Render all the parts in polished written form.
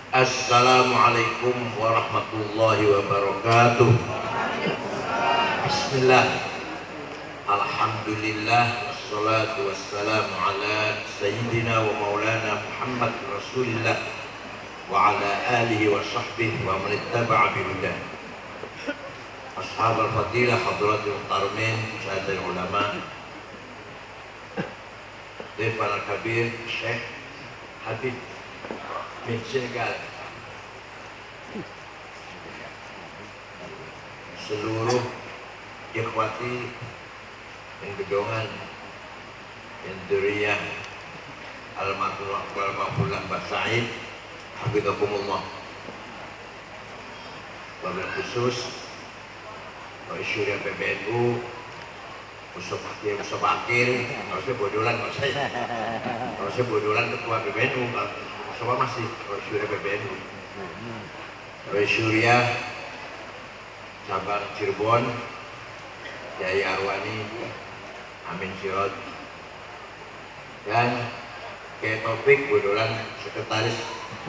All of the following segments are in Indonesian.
Assalamualaikum warahmatullahi wabarakatuh. Bismillah. Alhamdulillah. Wassalatu wassalamu ala sayyidina wa maulana Muhammad Rasulillah wa ala alihi wa sahbihi wa man ittaba'a bihudah. Ashab al-fadilah hadratul muhtarumin, sahadat ulama, Defan al-Kabir, Syekh Habib bin Senegal, seluruh ikhwati yang gedongan yang duriyah al-ma'fulah Mbak Said Habibakumullah, wabil khusus Pak Syurya PBNU Mustafa Akil, harusnya bodolan harusnya bodolan ketua PBNU, Mustafa masih Pak Syurya PBNU, Pak Syurya cabang Cirebon, Yai Arwani, Amin Sirot, dan Kiai Taufik bodolan sekretaris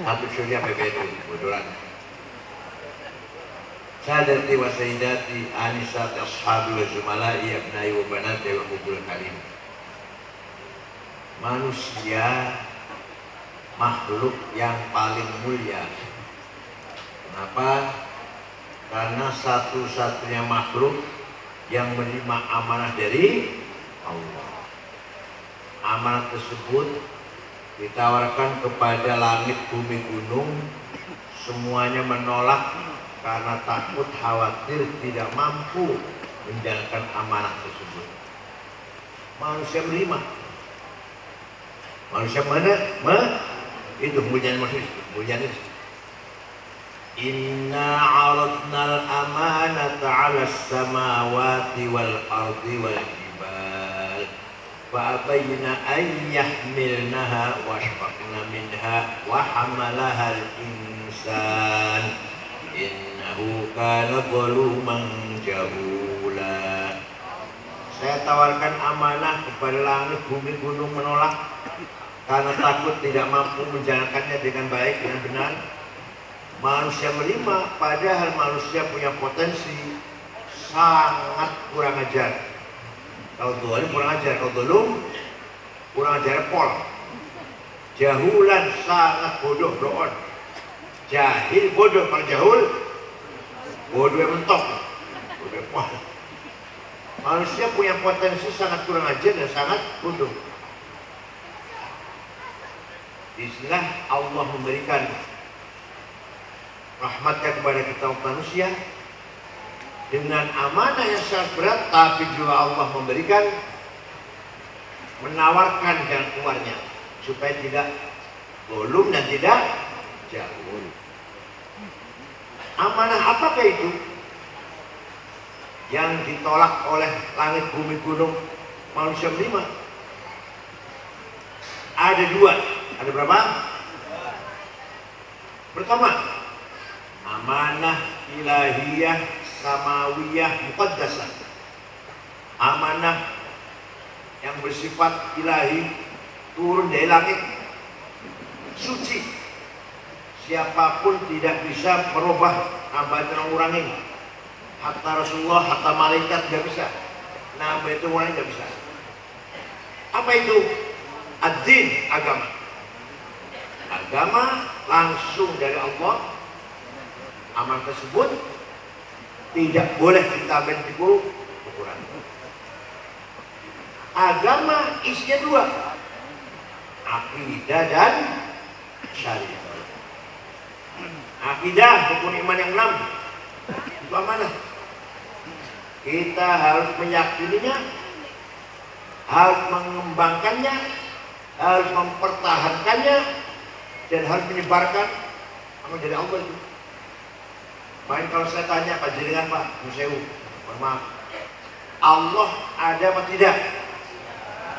Habib Syurya PBNU bodolan. Sadati wa sayyidati anisat ashabi wa zumalai abnai wa banati wa hubul karim. Manusia makhluk yang paling mulia. Kenapa? Karena satu-satunya makhluk yang menerima amanah dari Allah. Amanah tersebut ditawarkan kepada langit, bumi, gunung, semuanya menolak karena takut khawatir tidak mampu menjalankan amanah tersebut. Manusia menerima. Manusia itu muliaan manusia, muliaan itu. Inna 'aradnal amanata 'alas samawati wal ardi wal jibal fa abayna an yahmilnaha wa ashfaqna minha wa hamalaha al-insan innahu kana zaluman jahula. Saya tawarkan amanah kepada langit, bumi, gunung menolak karena takut tidak mampu menjalankannya dengan baik, dengan benar. Manusia menerima, padahal manusia punya potensi sangat kurang ajar. Kalau zalim kurang ajar, kalau zalim kurang ajar pol. Jahulan sangat bodoh, doon. Jahil bodoh, kalau jahul bodoh yang mentok, bodoh pol. Manusia punya potensi sangat kurang ajar dan sangat bodoh. Disinilah Allah memberikan rahmatnya kepada kita manusia dengan amanah yang sangat berat, tapi juga Allah memberikan, menawarkan jalan keluarnya supaya tidak golum dan tidak jauh. Amanah apakah itu yang ditolak oleh langit, bumi, gunung, manusia menerima? Ada dua. Ada berapa? Pertama, amanah ilahiyah samawiyah muqaddasah. Amanah yang bersifat ilahi, turun dari langit, suci. Siapapun tidak bisa merubah, nambah dan mengurangi. Hatta Rasulullah, hatta malaikat tidak bisa. Nambah itu mengurangi tidak bisa. Apa itu? Ad-din, agama. Agama langsung dari Allah. Amanah tersebut tidak boleh ditambahin, dikurangi. Agama isinya dua, akidah dan syariat. Akidah, rukun iman yang 6, itu amanah. Kita harus meyakininya, harus mengembangkannya, harus mempertahankannya, dan harus menyebarkan amanah dari Allah itu. Main kalau saya tanya Pak Jenengan, Pak Museum, mohon maaf, Allah ada apa tidak?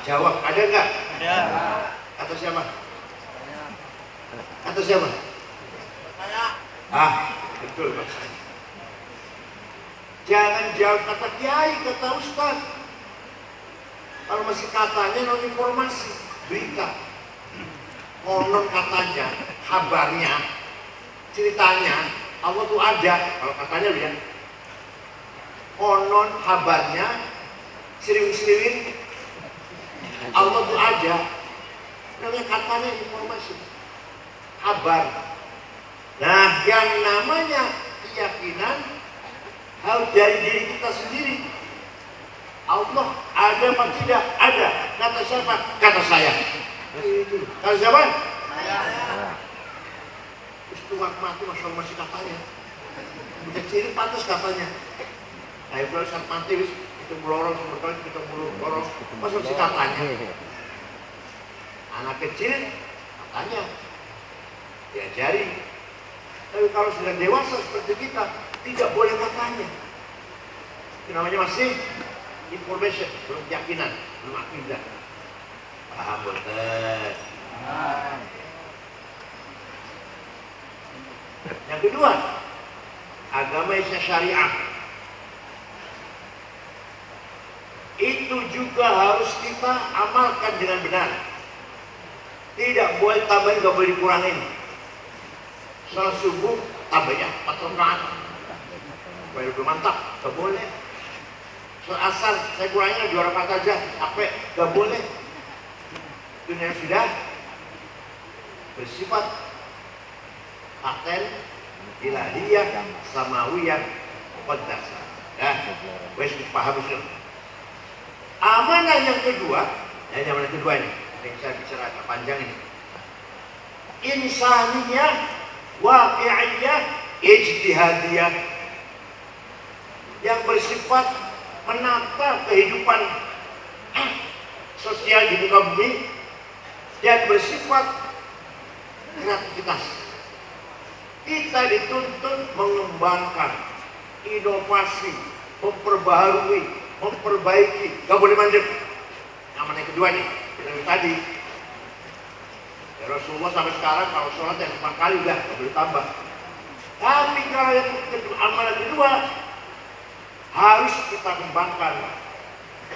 Jawab, ada enggak? Ada. Kata siapa? Kata siapa? Saya. Betul Pak. Jangan jawab kata kiai, kata ustaz. Kalau masih katanya non informasi, berita. Konon katanya, kabarnya, ceritanya Allah tuh ada, kalau katanya lihat konon kabarnya sering-sering Allah tuh ada, namanya katanya informasi kabar. Nah, yang namanya keyakinan harus dari diri kita sendiri. Allah ada apa tidak? Ada. Kata siapa? Kata saya. Kata siapa? Saya. Terus tuang mati masih katanya. Udah ciri pantas katanya. Nah, itu saat mati kita melorong sebentar kita melorong masuk si katanya. Anak kecil katanya diajari. Tapi kalau sudah dewasa seperti kita tidak boleh katanya. Itu namanya masih information, belum keyakinan, belum akidah. Paham betul? Yang kedua, agama Islam syariah. Itu juga harus kita amalkan dengan benar. Tidak boleh tambahin, tidak boleh dikurangin. Salat subuh tambah ya 4 rakaat. Supaya lebih mantap, tidak boleh. Salat asar saya kurangin 2 rakaat aja, apa? Tidak boleh. Itu yang sudah bersifat paten, ilahiyah, samawiyah, muqaddasah. Ya, wes paham itu. Amanah yang kedua, yang amanah kedua ini, yang saya bicara agak panjang ini. Insaniyah, waqi'iyah, ijtihadiyah, yang bersifat menata kehidupan sosial di muka bumi dan bersifat kreativitas. Kita dituntut mengembangkan, inovasi, memperbaharui, memperbaiki, gak boleh mandek. Amanah yang kedua nih, yang tadi ya Rasulullah sampai sekarang kalau sholat yang 5 kali udah gak boleh tambah. Tapi kalau yang kedua, amanah kedua harus kita kembangkan,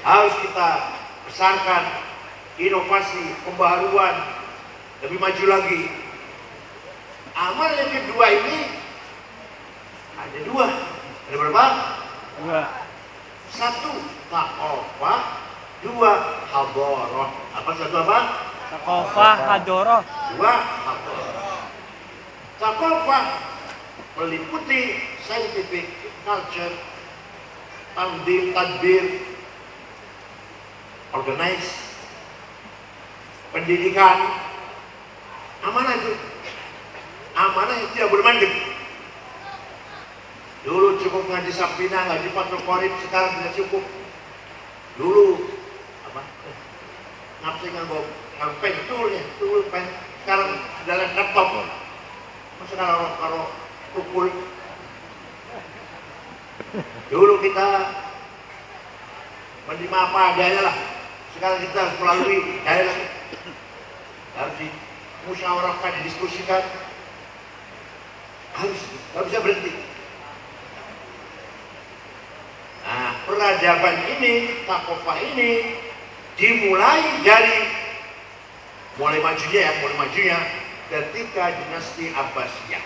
harus kita besarkan, inovasi, pembaharuan, lebih maju lagi. Amal yang kedua ini ada 2. Ada berapa? 2. 1 taqofah, 2 hadoroh. Apa 1 apa? Taqofah, hadoroh. 2 hadoroh. Taqofah meliputi scientific, culture, tadbir, organize, pendidikan. Amanah itu. Amanah yang tidak boleh mandek. Dulu cukup ngaji Sapina, ngaji Fathul Qorib, sekarang tidak cukup. Dulu apa? Ngapsi nggak pen, tool pen. Sekarang sudah laptop. Masa kalau pukul. Dulu kita menerima apa adanya lah. Sekarang kita harus melalui daerah, harus dimusyawarahkan, didiskusikan. Harus, nggak bisa berhenti. Nah, peradaban ini, taqofah ini dimulai dari mulai majunya ketika dinasti Abbasiyah.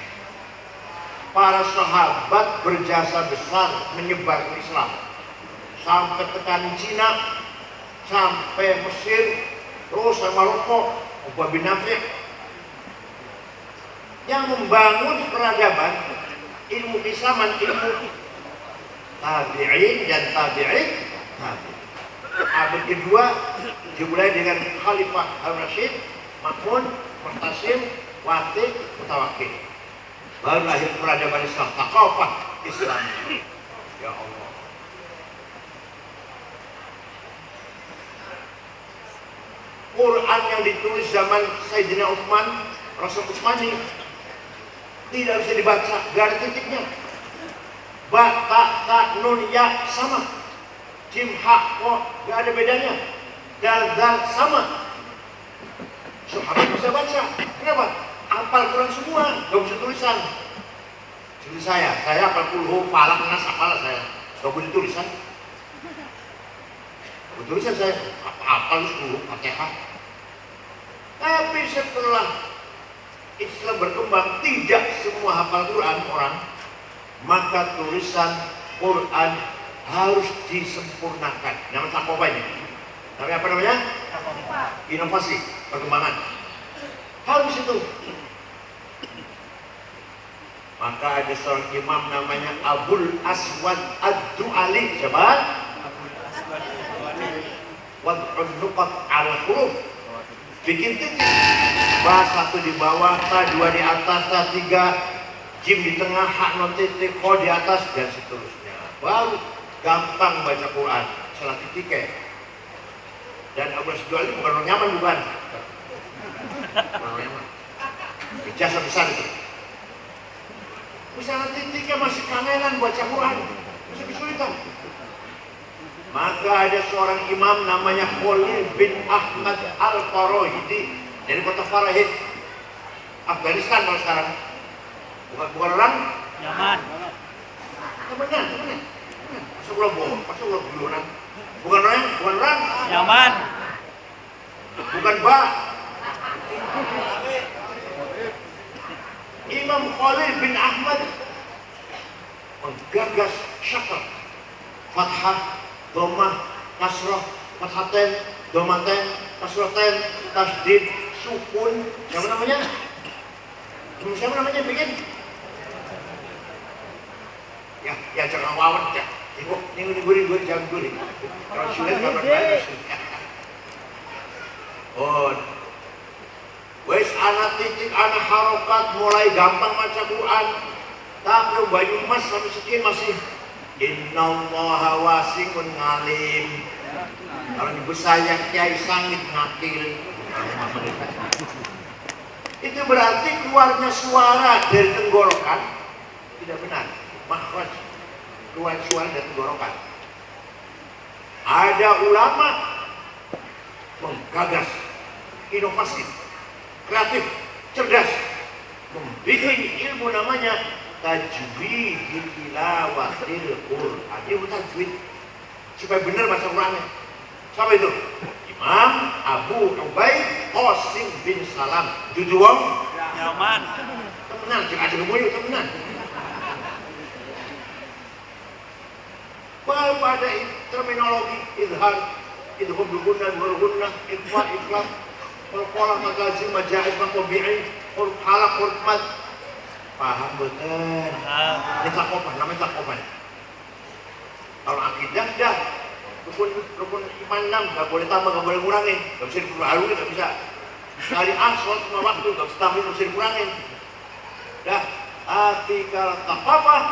Para sahabat berjasa besar menyebar Islam sampai tekan Cina, sampai Mesir, terus sama Maroko, Ubay bin Nafi'. Yang membangun peradaban, ilmu Islaman, ilmu tabi'in dan tabi'in. Abad kedua dimulai dengan Khalifah Harun-Rasyid, Makmun, Mu'tasim, Wati, Mutawakkil. Baru lahir peradaban Islam, taqofah Islam. Ya Allah. Quran yang ditulis zaman Sayyidina Utsman, Rasul Utsmani tidak bisa dibaca, gak ada titiknya. Ba, ta, ta, nun, ya sama. Jim, ha, ko, gak ada bedanya. Dal, dal sama. Sahabat bisa baca. Kenapa? Hafal Quran semua, gak bisa tulisan. Jadi saya hafal kulhu, falak, nas, hafal saya. Gak boleh tulisan. Tulisan saya hafal 10 Fatihah. Tapi setelah Islam berkembang, tidak semua hafal Quran orang, maka tulisan Quran harus disempurnakan. Namanya takoba ini. Namanya apa namanya? Inovasi, perkembangan. Harus itu. Maka ada seorang imam namanya Abul Aswad Ad-Du'ali. Siapa? Wad'un nuqat al-huruf. Bikin titik. Ba satu di bawah, ta dua di atas, ta tiga, jim di tengah, hak non titik, ko di atas, dan seterusnya. Baru gampang baca Quran. Salah titiknya. Dan Abu Aswad bukan orang nyaman, bukan? Orang nyaman. Jasa besar itu. Misalnya titiknya masih kangenan baca Quran, masih kesulitan. Maka ada seorang imam namanya Khalil bin Ahmad Al-Farahidi dari kota Farahid, Afghanistan kalau sekarang. Bukan orang Yaman. Temenan. Masa ulah bohong, masa ulah guyonan. Bukan orang Yaman. bukan ba. Imam Khalil bin Ahmad menggagas syakal, fathah, dhammah, kasrah, fathaten, dhammaten, kasraten, tasdid, sukun. Siapa namanya? Siapa namanya bikin? Ya jangan wawan ya. Ini gurih jangan gurih. Kalau sulit kabar baik. Oh, wes anak titik, anak harokat mulai gampang baca Quran. Tapi Bayu Mas sampai sekian masih Innallaha wasi'un alim. Kalau nyebut saya Kiai Sangit ngakil. Itu berarti keluarnya suara dari tenggorokan tidak benar. Makhraj keluar suara dari tenggorokan. Ada ulama menggagas, inovasi, kreatif, cerdas, membikin ilmu namanya tajwid tilawatil Quran. Ini tajwid supaya benar baca Qurannya. Siapa itu? Imam Abu Ubaid Qasim bin Salam. Jujur wong Yaman. temenan, jangan aja ngebunuh temenan. Baru ada terminologi izhar, idhum bilgunnah, walgunnah, ikhfa, ikhlas, qalqalah, magazin, majaiz, maqabi'i, huruf halak, huruf mad. Paham betul. Ini takopan, namanya takopan. Kalau akidah dah rukun iman 6, gak boleh tambah, gak boleh kurangin, gak bisa diperbarui, gak bisa. Dari sholat 5 waktu, gak bisa tambah, gak bisa dikurangin. Dah, atikal takafah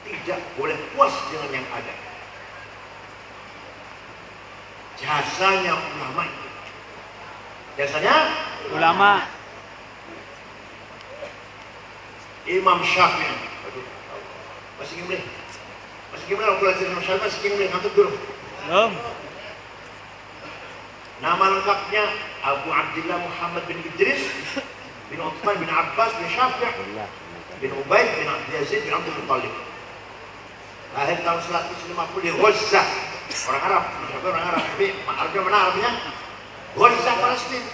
tidak boleh puas dengan yang ada. Jasanya ulama itu. Jasanya Ulama. Imam Syafi'i. Masih gimana kalau belajar Imam Syafi'i masih gimana ngantuk dulu. Belum. Nama lengkapnya Abu Abdillah Muhammad bin Idris bin Uthman bin Abbas bin Syafi' bin Ubaid bin Abdul Yazid bin Abdul Muttalib. Lahir tahun 150 di Gaza. Orang Arab, orang Arab. Tapi Arabnya mana Arabnya? Gaza, Palestina.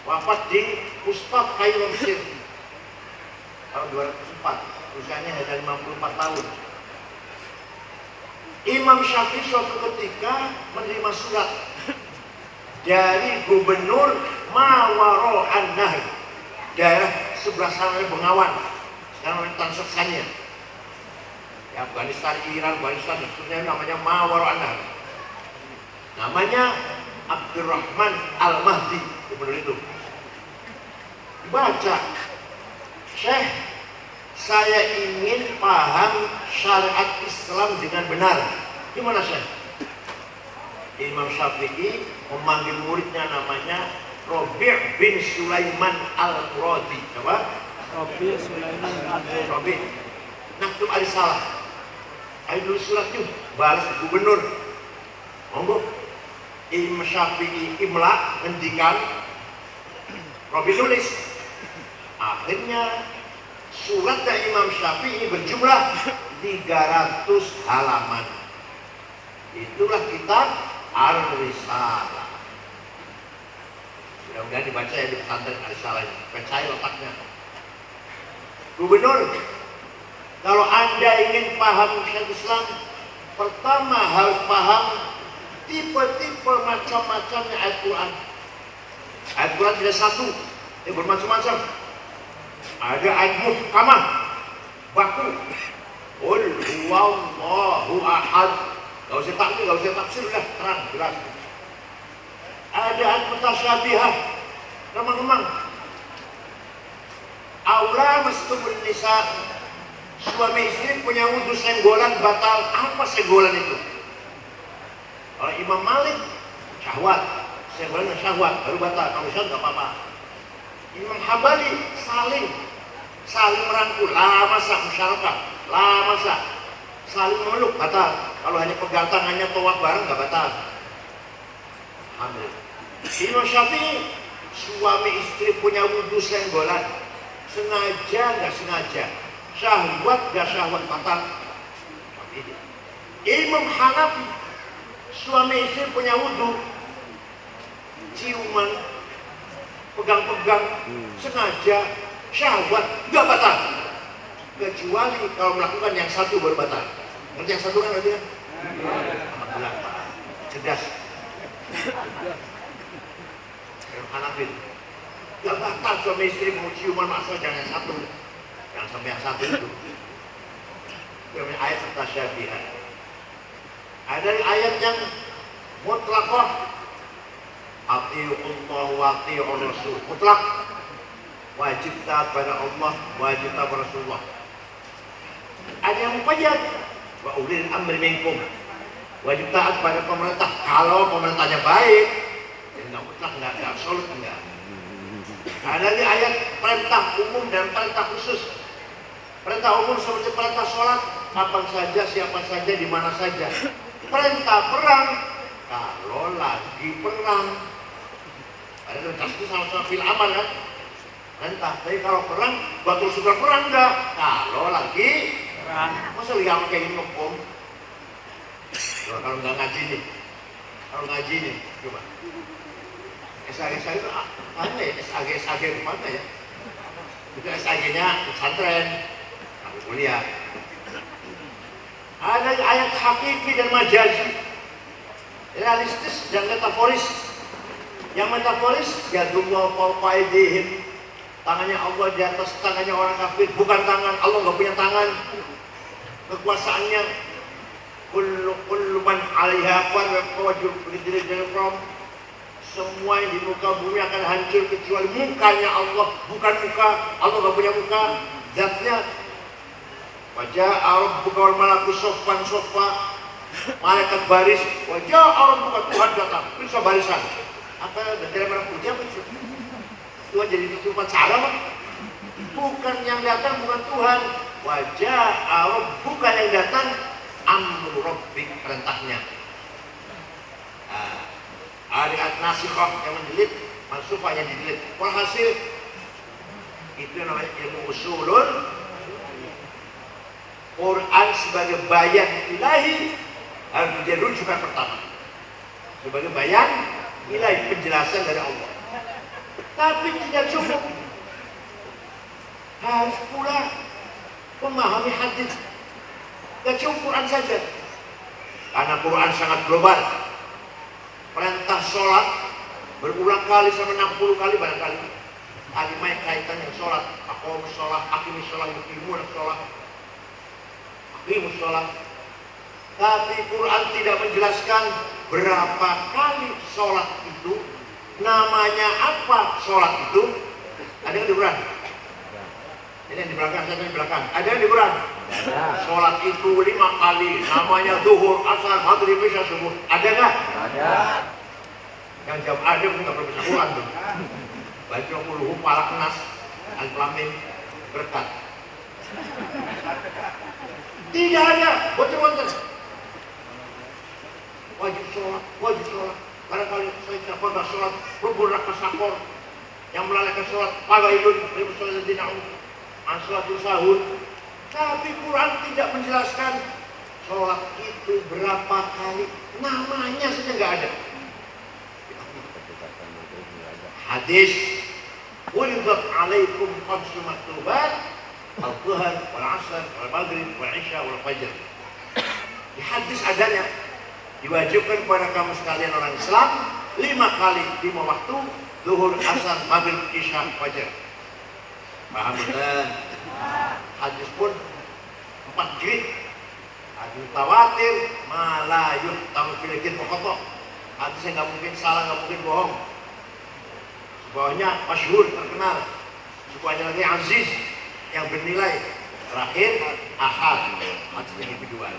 Wafat di Ustadz Kairo Mesir tahun 204. Usianya hanya 54 tahun. Imam Syafi'i suatu ketika menerima surat dari gubernur Mawaro'an Nahr, daerah sebelah sana Bengawan, sekarang Tanzania, ya, Afghanistan, Iran, Afghanistan, sebenarnya namanya Mawaro'an Nahr. Namanya Abdurrahman Al-Mahdi, gubernur itu. Baca, Syekh, saya ingin paham syariat Islam dengan benar. Gimana Syekh? Imam Syafi'i memanggil muridnya namanya Rabi' bin Sulaiman Al-Quradi. Coba? Robi Sulaiman Al-Quradi. Rabi'. Naktub al-salah. Ayo dulu suratnya, balas gubernur. Monggo. Imam Syafi'i imla ngendikan, Rabi' nulis. Akhirnya surat dari Imam Syafi'i berjumlah 300 halaman. Itulah kitab Al-Risalah. Mudah-mudahan dibaca ya di pesantren ada salahnya. Percaya otaknya. Gubernur, kalau Anda ingin paham syariat Islam, pertama harus paham tipe-tipe macam-macamnya ayat Quran. Ayat Quran tidak satu, bermacam-macam. Ada ayat muhkamah, baku. Qul huwallahu ahad. Gak usah takwil, gak usah tafsir, udah terang, jelas. Ada ayat mutasyabihah, remang-remang. Aula mastumul nisa, suami istri punya wudhu senggolan batal. Apa senggolan itu? Kalau Imam Malik syahwat, senggolan syahwat baru batal. Kalau syahwat nggak apa-apa. Imam Hambali saling merangkul, la masa musyarakah, la masa saling memeluk batal. Kalau hanya pegang tangannya tawaf bareng nggak batal. Alhamdulillah. Imam Syafi'i, suami istri punya wudhu senggolan, sengaja nggak sengaja, syahwat nggak syahwat batal. Imam Hanafi, suami istri punya wudhu, ciuman, pegang-pegang, sengaja, syahwat nggak batal, kecuali kalau melakukan yang satu baru batal. Ngerti yang satu kan berarti kan? Alhamdulillah, cerdas. Imam Hanafi gak batal suami istri mau ciuman, asal jangan satu, jangan sampai yang satu itu. Itu ayat mutasyabihah. Ada ayat yang mutlaqah, atiiullah wa atiiur rasul, mutlak, wajib taat pada Allah, wajib taat pada Rasulullah. Ada yang muqayyad, wa ulil amri minkum, wajib taat pada pemerintah kalau pemerintahnya baik. Enggak mutlak, enggak absolut, enggak. Ada di ayat perintah umum dan perintah khusus. Perintah umum seperti perintah sholat, kapan saja, siapa saja, di mana saja. Perintah perang, kalau lagi perang. Ada perintah itu sama-sama fil amal kan? Perintah, tapi kalau perang, batul sudah perang enggak? Kalau lagi perang. Masa lihat kayak ini hukum? Kalau nggak ngaji nih, kalau ngaji nih, coba. SAG itu mana ya? SAG itu mana ya? Itu SAG-nya pesantren, aku kuliah. Ada ayat hakiki dan majazi, realistis dan metaforis. Yang metaforis, ya Allah fawqa aydihim, tangannya Allah di atas tangannya orang kafir, bukan tangan Allah, nggak punya tangan. Kekuasaannya kullu man 'alaiha fan wa wajhul, semua yang di muka bumi akan hancur kecuali mukanya Allah, bukan muka Allah, nggak punya muka, zatnya. Wajah rabbuka wal malaku soffan soffa, malaikat baris, wajah rabbuka, Tuhan datang, bisa barisan. Apa bendera merah putih apa itu? Tuhan jadi cuma cara apa? Bukan yang datang, bukan Tuhan. Wajah rabbuka yang datang, amru rabbik, perintahnya. Ada nasikhah yang mendelit, mansufah yang didelit. Walhasil itu namanya ilmu usulun. Quran sebagai bayan ilahi harus menjadi rujukan pertama. Sebagai bayan ilahi, penjelasan dari Allah. Tapi tidak cukup, harus pula memahami hadis. Tidak cukup Quran saja, karena Quran sangat global. Perintah sholat berulang kali sampai 60 kali barangkali. Kalimat kaitan yang sholat, aqomus sholat, aqimus sholat, yuqimun sholat, aqimus sholat. Tapi Quran tidak menjelaskan berapa kali sholat itu, namanya apa sholat itu. Ada yang di Quran? Ini yang di belakang, saya di belakang. Ada yang di Quran? Sholat itu 5 kali, namanya zuhur, asar, maghrib, isya, subuh. Ada nggak? Ada. Yang jam ada pun nggak perlu baca Quran tuh. Baca puluh, palak nas, al-flamin, berkat. Tidak ada, bocor-bocor. Wajib sholat, wajib sholat. Barangkali saya tidak pernah sholat, rubur rakaat sakor. Yang melalaikan sholat, fagailun, ribu sholat dina'um, ansolatul sahur. Tapi Quran tidak menjelaskan sholat itu berapa kali, namanya saja nggak ada. hadis "Uridat 'alaikum khamsu maktubat al-dhuhr wal 'asr wal maghrib wal 'isya wal fajr." Di hadis adanya diwajibkan kepada kamu sekalian orang Islam 5 kali 5 waktu, zuhur, asar, maghrib, isya, fajar. Paham betul? Hadis pun 4 jilid. Hadis mutawatir, malayuh tamu filikin pokok. Hadisnya nggak mungkin salah, nggak mungkin bohong. Sebawahnya masyhur, terkenal. Sebawahnya lagi aziz, yang bernilai. Terakhir ahad, hadis yang kedua.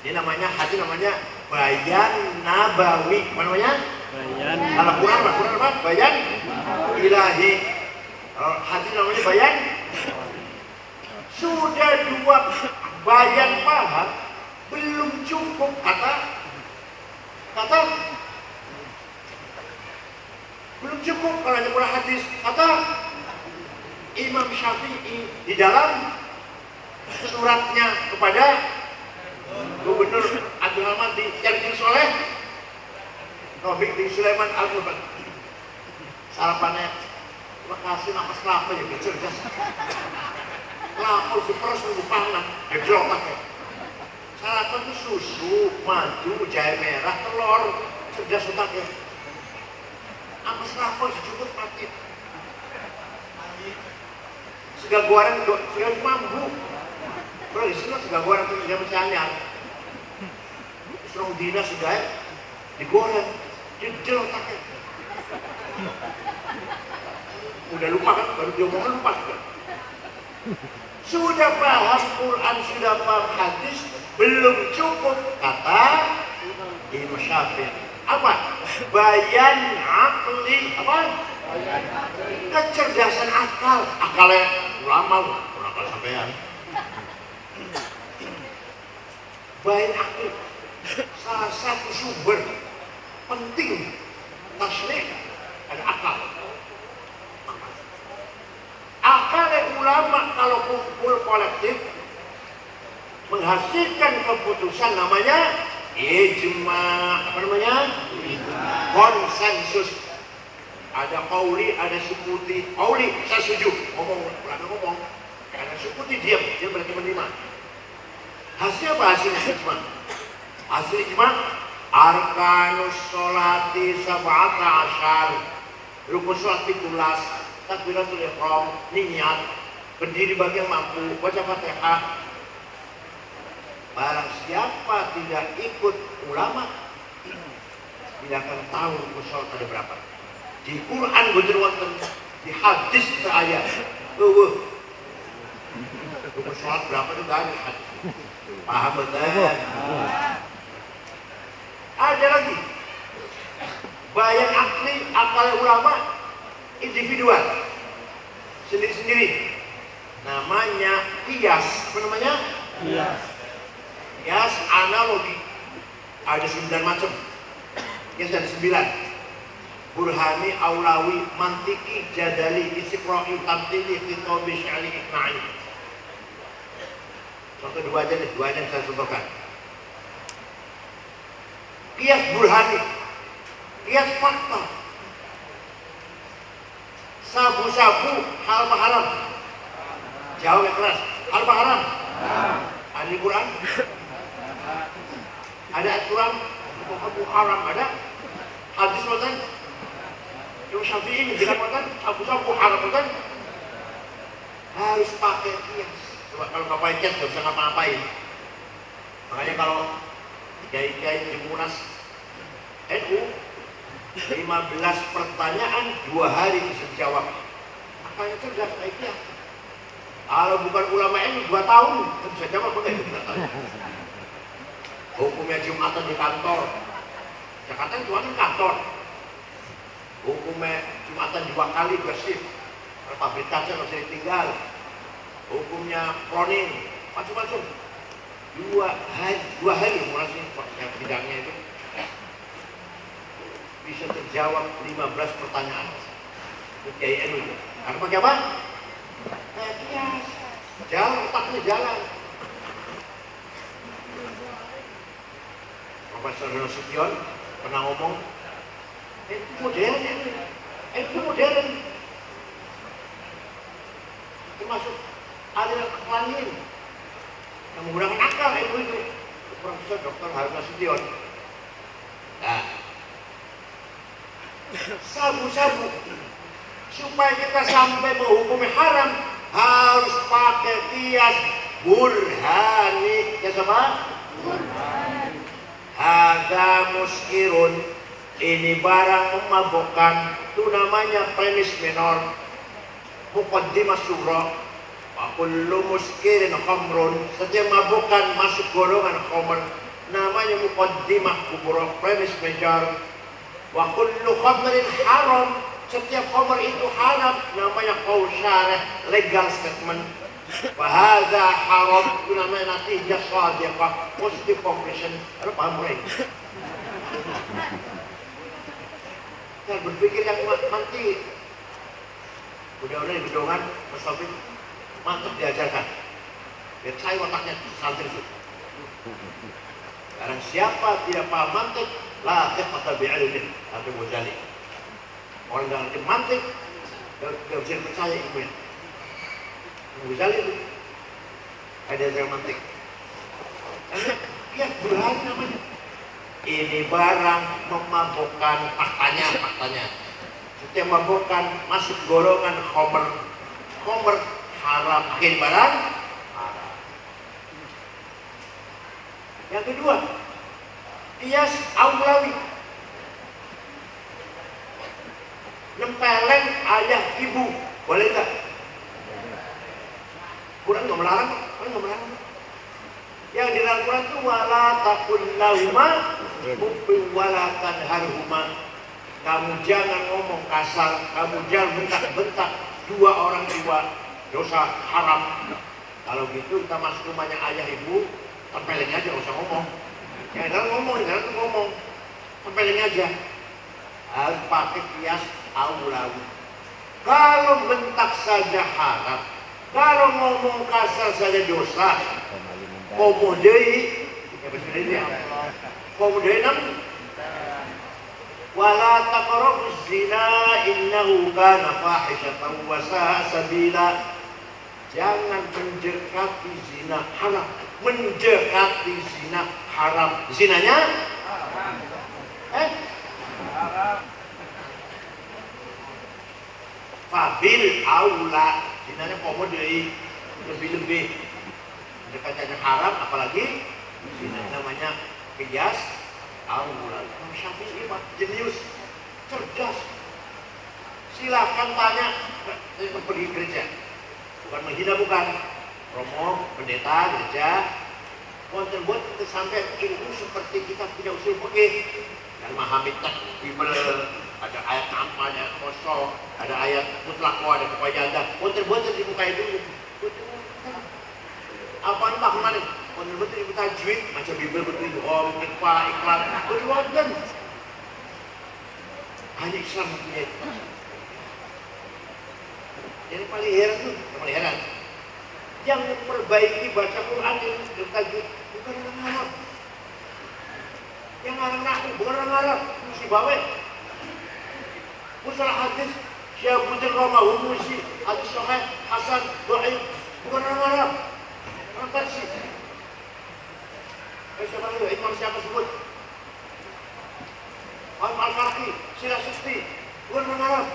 Ini namanya hadis namanya bayan nabawi. Apa namanya? Bayan. Kalau Quran apa? Bayan ilahi. Hadis namanya bayan. Sudah 2 bayan paham, belum cukup kata belum cukup kalau hanya Quran hadis. Kata Imam Syafi'i di dalam suratnya kepada Gubernur Abdul Hamid yang ditulis oleh Rafiq bin Sulaiman Al-Mubarak. Sarapannya, makasih napas kelapa ya, cerdas. Kelapa super sembuh pangan, gedrok pakai. Sarapan itu susu, madu, jahe merah, telur, cerdas otaknya. Napas kelapa cukup mati. Sega goreng, sega mambu. Bro, di sini sega goreng itu dia mencanyar. Serong dina sudah digoreng, jedel otaknya. Udah lupa kan, baru diomongin lupa juga. Sudah paham Quran, sudah paham hadis, belum cukup kata Imam Syafi'i. Apa? Bayan akli, apa? Kecerdasan akal. Akalnya ulama, akal sampean. Bayan akli. Salah satu sumber penting tasnik ada akal. Akalnya ulama kalau kumpul kolektif menghasilkan keputusan namanya ijma. Apa namanya? Konsensus. Ada qauli, ada sukuti. Qauli, saya setuju. Ngomong. Ada sukuti, diam. Dia berarti menerima. Hasilnya apa hasilnya ijma? Hasil ijma, arkanus sholati sab'ata asyar, rukun sholat 17, takbiratul ihram, niat, berdiri bagi yang mampu, baca Fatihah. Barang siapa tidak ikut ulama, tidak akan tahu rukun sholat ada berapa. Di Quran bener wonten, di hadis ayat. Rukun sholat berapa itu enggak ada hadis. Paham betul? Ada lagi bayan akli, akal ulama individual sendiri-sendiri, namanya kias. Apa namanya? Kias analogi. Ada 9 macam. Kias ada 9. Burhani, aulawi, mantiki, jadali, istiqra'i, tamthili, khitabi, sya'li, iqna'i. Contoh 2 aja nih, 2 yang saya contohkan. Kias burhani, kias fakta. Sabu-sabu halal haram. Jawab yang keras. Halal haram. Ada di Quran? Ada Al-Quran? Hukum haram ada? Hadis bukan? Imam Syafi'i menjelaskan bukan? Sabu-sabu haram bukan? Harus pakai kias. Coba kalau nggak pakai kias nggak bisa ngapa-ngapain. Makanya kalau kiai-kiai di Munas NU 15 pertanyaan 2 hari bisa dijawab. Makanya cerdas kayak dia. Kalau bukan ulama NU 2 tahun kan bisa jawab apa itu katanya. Hukumnya Jumatan di kantor. Jakarta cuma kan kantor. Hukumnya Jumatan 2 kali bersih. Pabrik kaca nggak bisa ditinggal. Hukumnya proning macam-macam. 2 hari Munas ini yang bidangnya itu bisa terjawab 15 pertanyaan. Kiai NU itu. Karena pakai apa? Kias. Jalan, otaknya jalan. Profesor Nasution pernah ngomong, itu modelnya ini. Itu modern. Termasuk aliran kelamin yang menggunakan akal ilmu itu. Profesor Dr. Harun Nasution. Nah, sabu-sabu supaya kita sampai menghukumi haram harus pakai kias burhani. Kias apa? Hada muskirun, ini barang memabukkan, itu namanya premis minor, muqaddimah surah. Wa kullu muskirin khamrun, setiap mabukkan masuk golongan khamr, namanya muqaddimah kubra, premis major. Wa kullu khamrin haram, setiap khamr itu haram, namanya qaul syarih, legal statement. Wa hadza haram, itu namanya natijah shadiqah, positive conclusion. Ada paham mulai? Saya berpikir yang mati. Udah-udah di gedongan, Mas Taufik mantap diajarkan. Biar saya otaknya santri itu. Sekarang siapa tidak paham mantik, la thiqata bi'ilmih, atau Ghazali. Orang yang ngerti mantik, gak bisa percaya ilmunya. Ghazali itu ada yang mantik. Karena dia berani namanya. Ini barang memabukkan, faktanya. Setiap memabukkan masuk golongan khamr haram, akhir barang haram. Yang kedua, qiyas aulawi, nempeleng ayah ibu, boleh nggak? Quran nggak melarang, Yang dilarang Quran itu wala taqul lahuma uffin wala tanharhuma. Kamu jangan ngomong kasar, kamu jangan bentak-bentak dua orang tua, dosa haram. Kalau gitu kita masuk rumahnya ayah ibu, tempelin aja, nggak usah ngomong. Jangan ngomong, tempelin aja. Harus pakai kias aulawi. Kalau bentak saja haram, kalau ngomong kasar saja dosa. Komodei, wala taqrabuz zina innahu kana fahishatan wa sa'a sabila. Jangan mendekati zina haram. Mendekati zina haram. Zinanya fabil aula. Zinanya komodei, lebih-lebih. Mendekatnya haram, apalagi zina, namanya qiyas aula. Imam Syafi'i jenius, cerdas. Silahkan tanya pergi gereja, bukan menghina, bukan romo pendeta gereja. Wonten buat kita sampai ilmu seperti kita punya usul fikih dan memahami Bible, ada ayat ampanya kosong, ada ayat mutlak, ada kewajiban. Wonten buat dibukai dulu. Apa entah kemana? Betul-betul ibu tajwid, macam Bible betul ibu iklan, betul-betul. Hanya Islam punya itu. Jadi paling heran. Yang memperbaiki baca Quran itu tajwid bukan orang Arab. Yang orang Nahu bukan orang Arab, mesti bawa. Musalah hadis, Syabuddin Romahu Musi, hadis Sahih, Hasan, Dhaif, bukan orang Arab. Orang Persia. Siapa itu? Imam siapa sebut? Al-Farqi, Silasusti, bukan orang Arab.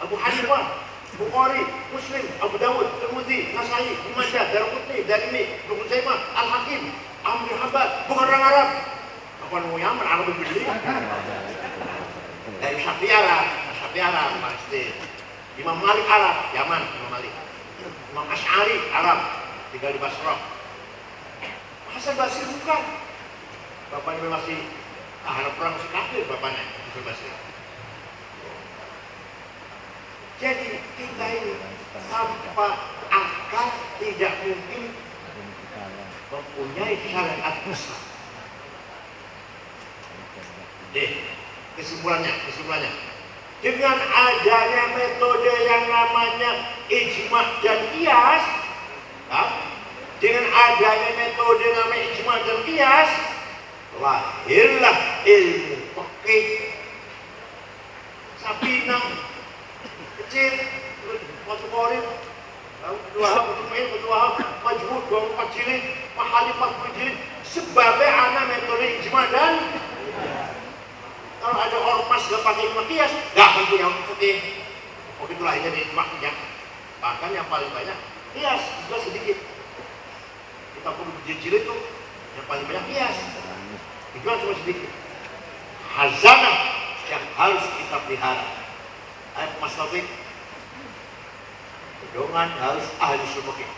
Abu Hanifah, Bukhari, Muslim, Abu Dawud, Tirmidzi, Nasai, Ibnu Majah, Darqutni, Darimi, Ibnu Khuzaimah, Al-Hakim, Ahmad bin Hanbal, bukan orang Arab. Bukan mau Yaman, Arab beli. Dari Syafi'i Arab, pasti. Imam Malik Arab, Yaman, Imam Malik. Imam Asy'ari Arab, tinggal di Basrah. Hasan Basri bukan. Bapaknya masih tahanan perang, masih kafir bapaknya, Hasan Basri. Jadi kita ini tanpa akal tidak mungkin mempunyai syariat besar. Kesimpulannya. Dengan adanya metode yang namanya ijma dan qiyas, dengan adanya metode namanya ijma dan qiyas, lahirlah ilmu Sabina kecil, waktu korin, Wahab, Wahab, Majhud, 24 jilid, Mahali 40 jilid, sebabnya anak metode ijma dan kalau ada ormas gak pakai ijma kias, gak akan punya fikih. Begitulah ini ijma'nya. Bahkan yang paling banyak kias juga sedikit. Kita perlu jilid itu yang paling banyak kias. Ijma cuma sedikit. Hazanah yang harus kita pelihara. Mas Taufik, pedoman harus ahli fikih.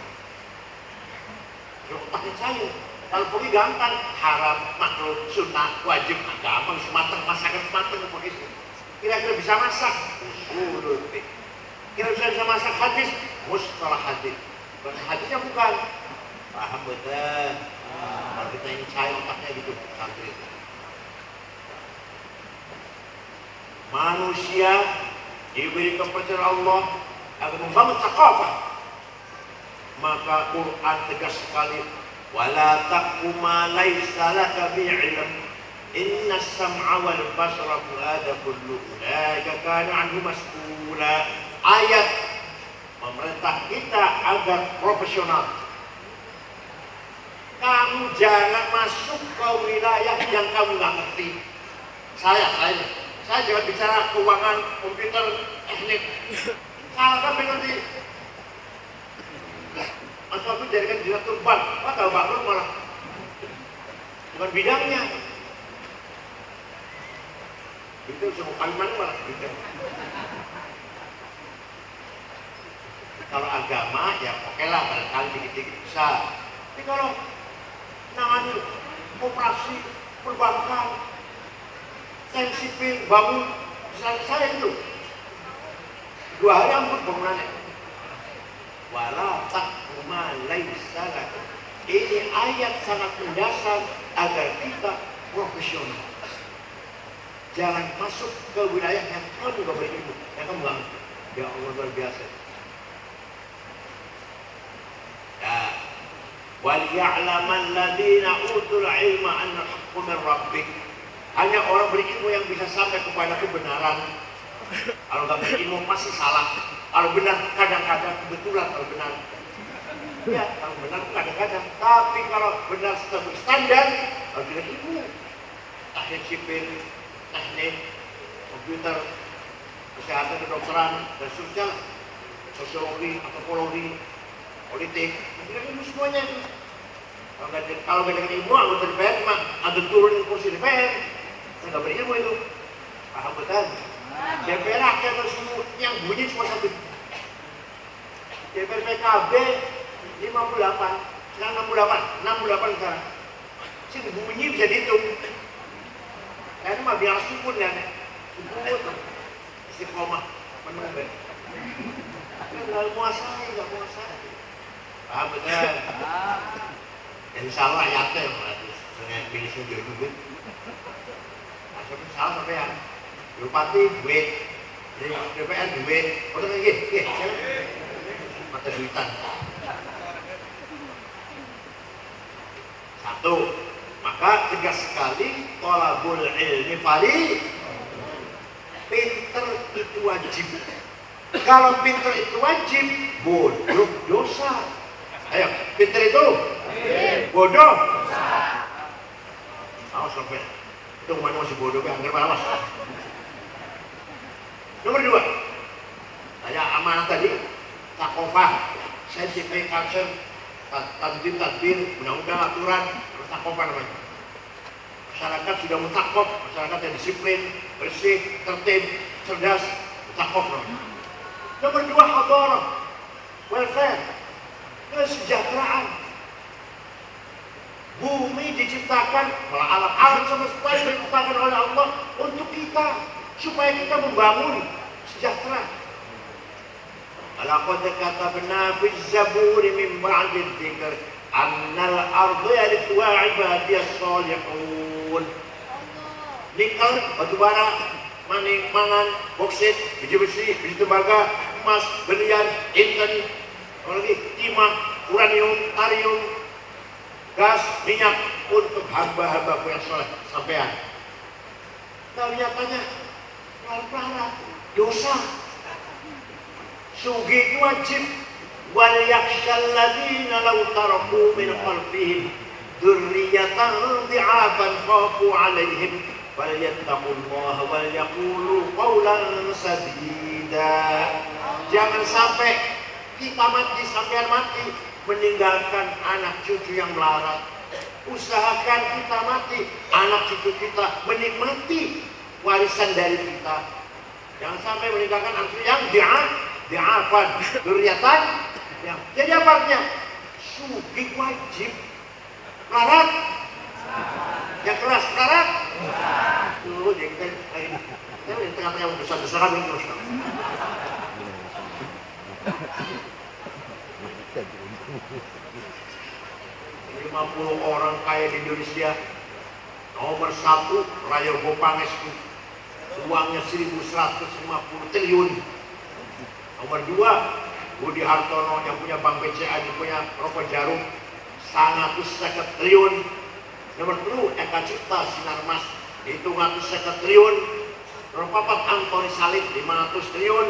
Otaknya cair. Kalau fikih gampang, haram, makruh, sunnah, wajib, gampang, semateng, masakan semateng begitu. Kira-kira bisa masak, usulul fiqh. Kira-kira bisa masak hadis, mustalah hadis. Hadisnya bukan. Paham betul. Kalau kita ini cair otaknya gitu, santri. Manusia diberi kepercayaan Allah agar membangun thaqafah. Maka Quran tegas sekali, wala taqfu ma laysa laka bi'ilm inna as-sam'a wal basara fu'ada kullu ulaika kana 'anhu mas'ula. Ayat memerintah kita agar profesional. Kamu jangan masuk ke wilayah yang kamu nggak ngerti. Saya jangan bicara keuangan, komputer, teknik. Kalau kamu ngerti, Mas Wahab jadikan direktur bank, kalau bangun malah bukan bidangnya. Itu semua kalimat malah bidang. Kalau agama ya oke lah, barangkali dikit-dikit bisa. Tapi kalau nangani operasi perbankan, sipil, bangun, saya itu 2 hari ampun bangunannya. Wala taqfu ma laysa laka. Ini ayat sangat mendasar agar kita profesional. Jangan masuk ke wilayah yang kamu gak berilmu, yang kamu gak ngerti. Ya Allah, luar biasa. Ya. وَلْيَعْلَمَنْ الَّذِينَ أُوتُوا الْعِلْمَ أَنَّ الْحَقَّ مِنْ رَبِّكَ. Hanya orang berilmu yang bisa sampai kepada kebenaran. Kalau nggak berilmu pasti salah. Kalau benar kadang-kadang kebetulan kalau benar. Ya, kalau benar kadang-kadang. Tapi kalau benar sesuai standar, kalau tidak ilmu, teknik sipil, teknik, komputer, kesehatan, kedokteran, dan seterusnya, sosiologi, antropologi, politik, tidak ilmu semuanya itu. Kalau nggak dengan ilmu, anggota DPR cuma ada turun kursi DPR, nggak berilmu itu. Paham betul? DPR akhirnya semua yang bunyi cuma satu. DPR PKB 58, sekarang 68 sekarang. Sini bunyi bisa dihitung. Ini mah biar sukun ya, sukun, istiqomah, menunggu. Nggak muasai. Paham betul? Insya Allah yakin dengan pilih sendiri duit. Sampai salah sampai ya. Bupati duit, DPR duit, udah lagi, mata duitan. Satu, maka tegas sekali thalabul ilmi fari. Pinter itu wajib. Kalau pinter itu wajib, bodoh dosa. Ayo, pinter itu bodoh. Awas sampai itu mana masih bodoh kan? Nggak awas. Nomor 2, saya amanah tadi, takofah, scientific culture, tadbir, undang-undang, aturan, terus takofah namanya. Masyarakat sudah mutakof, masyarakat yang disiplin, bersih, tertib, cerdas, mutakof namanya. Nomor 2, hadarah, welfare, kesejahteraan. Bumi diciptakan, alam semesta diciptakan oleh Allah untuk kita. Supaya kita membangun sejahtera. Laqad katabna fi zaburi min ba'di dzikr annal arda yarithuha ibadiyas shalihun. Nikel, batu bara, maning, mangan, boksit, biji besi, biji tembaga, emas, berlian, inten, apalagi timah, uranium, tarium, gas, minyak untuk hamba-hambaku yang soleh sampean. Kelihatannya pelan-pelan, dosa. Sugih itu wajib. Wal yakhshal ladzina law taraku min khalfihim dzurriyyatan dhi'afan khafu 'alaihim falyattaqullaha wal yaqulu qawlan sadida. Jangan sampai kita mati, sampean mati meninggalkan anak cucu yang melarat. Usahakan kita mati, anak cucu kita menikmati warisan dari kita. Jangan sampai meninggalkan anak cucu yang di'afan, dzurriyyatan. Jadi apa artinya? Sugih wajib. Melarat? Yang keras, melarat? Tuh, jadi kita di tengah-tengah besar-besar kan terus. 50 orang kaya di Indonesia. Nomor 1 Prayogo Pangestu, uangnya 1.150 triliun. Nomor 2 Budi Hartono yang punya Bank BCA, yang punya Rokok Jarum 150 triliun. Nomor 3 Eka Cipta Sinarmas itu 150 triliun. Nomor 4 Antoni Salib 500 triliun.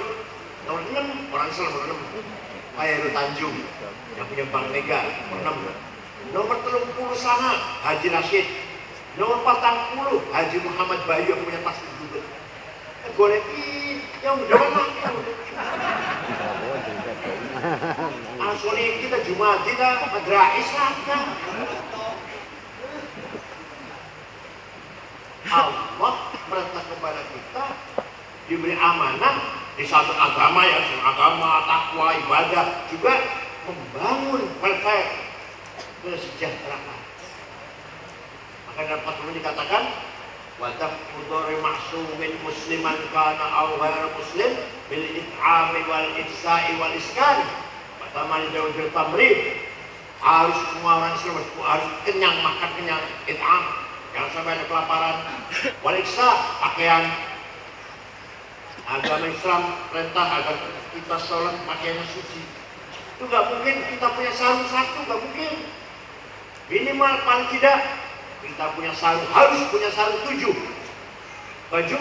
Nomor 6 orang Islam, nomor 6 Pak Heru Tanjung yang punya Bank Mega, nomor 6. Nomor 30 sana Haji Rashid. Nomor 40 Haji Muhammad Bayu yang punya Tasbih juga. Golekin yang udah mana? Asli kita Jumat kita Madrais saja. Allah perintah kepada kita diberi amanah di satu agama, ya, agama, takwa, ibadah, juga membangun welfare, kesejahteraan. Maka dapat dikatakan wadah mudhari ma'sumin musliman kana aw ghairu muslim bil it'ami wal ihsa'i wal iskan. Pertama jauh-jauh tamrid, harus semua orang Islam harus kenyang, makan kenyang, it'am, jangan sampai ada kelaparan. Wal ihsa, pakaian. Agama Islam perintah agar kita sholat pakaiannya suci. Itu gak mungkin kita punya sarung satu, gak mungkin. Minimal paling tidak kita punya sarung, harus punya sarung 7. Baju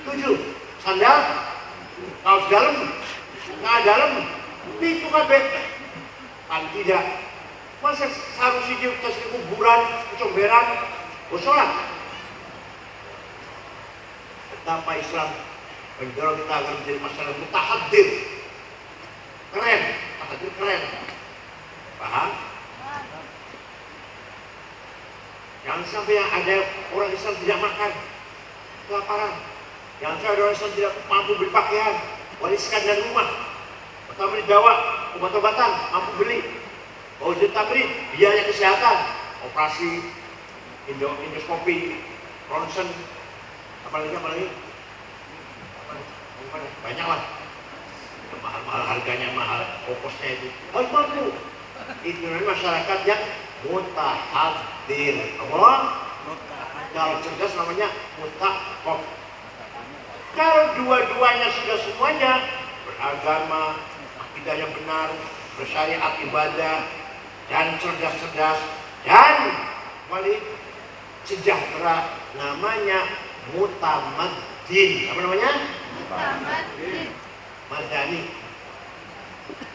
7, sandal, kaos dalam, nggak dalam, itu kabeh. Paling tidak, masa sarung siji terus di kuburan, kecomberan, sholat. Betapa Islam mendorong kita agar menjadi masyarakat mutahadir, keren, mutahadir keren, paham? Jangan sampai yang ada orang Islam tidak makan, kelaparan. Jangan sampai ada orang Islam tidak mampu beli pakaian, wariskan dan rumah. Pertama dibawa obat-obatan, mampu beli. Wajib tabrik, biaya kesehatan, operasi, endoskopi, ronsen, apalagi. Banyak lah, mahal-mahal harganya, mahal ongkosnya itu. Harus mampu. Itu namanya masyarakat yang mutahadir. Allah, kalau cerdas namanya mutakof. Kalau dua-duanya sudah semuanya beragama, akidahnya benar, bersyariat ibadah, dan cerdas-cerdas, dan wali sejahtera, namanya mutamaddin. Apa namanya? Mutamaddin. Madani.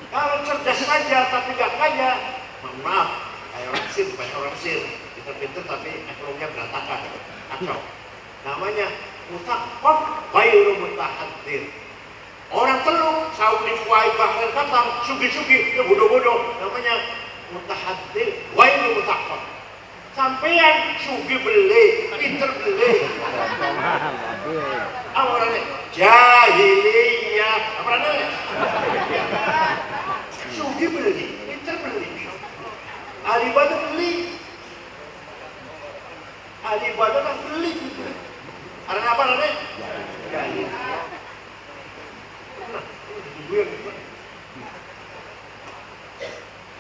Kalau cerdas saja tapi gak kaya, maaf, kayak orang Mesir, banyak orang Mesir, pinter-pinter tapi ekonominya berantakan, kacau. Namanya mutakof ghairu mutahadir. Orang Teluk, Saudi, Kuwait, Bahrain, Qatar, sugi-sugi, ya bodoh-bodoh, namanya mutahadir ghairu mutakof. Sampean sugi beli, pinter beli. Apa orangnya? Jahiliyah. Apa orangnya? Sugi beli, pinter beli. Ahli ibadah beli. Ahli ibadah kan beli. Karena apa namanya? Jahiliyah.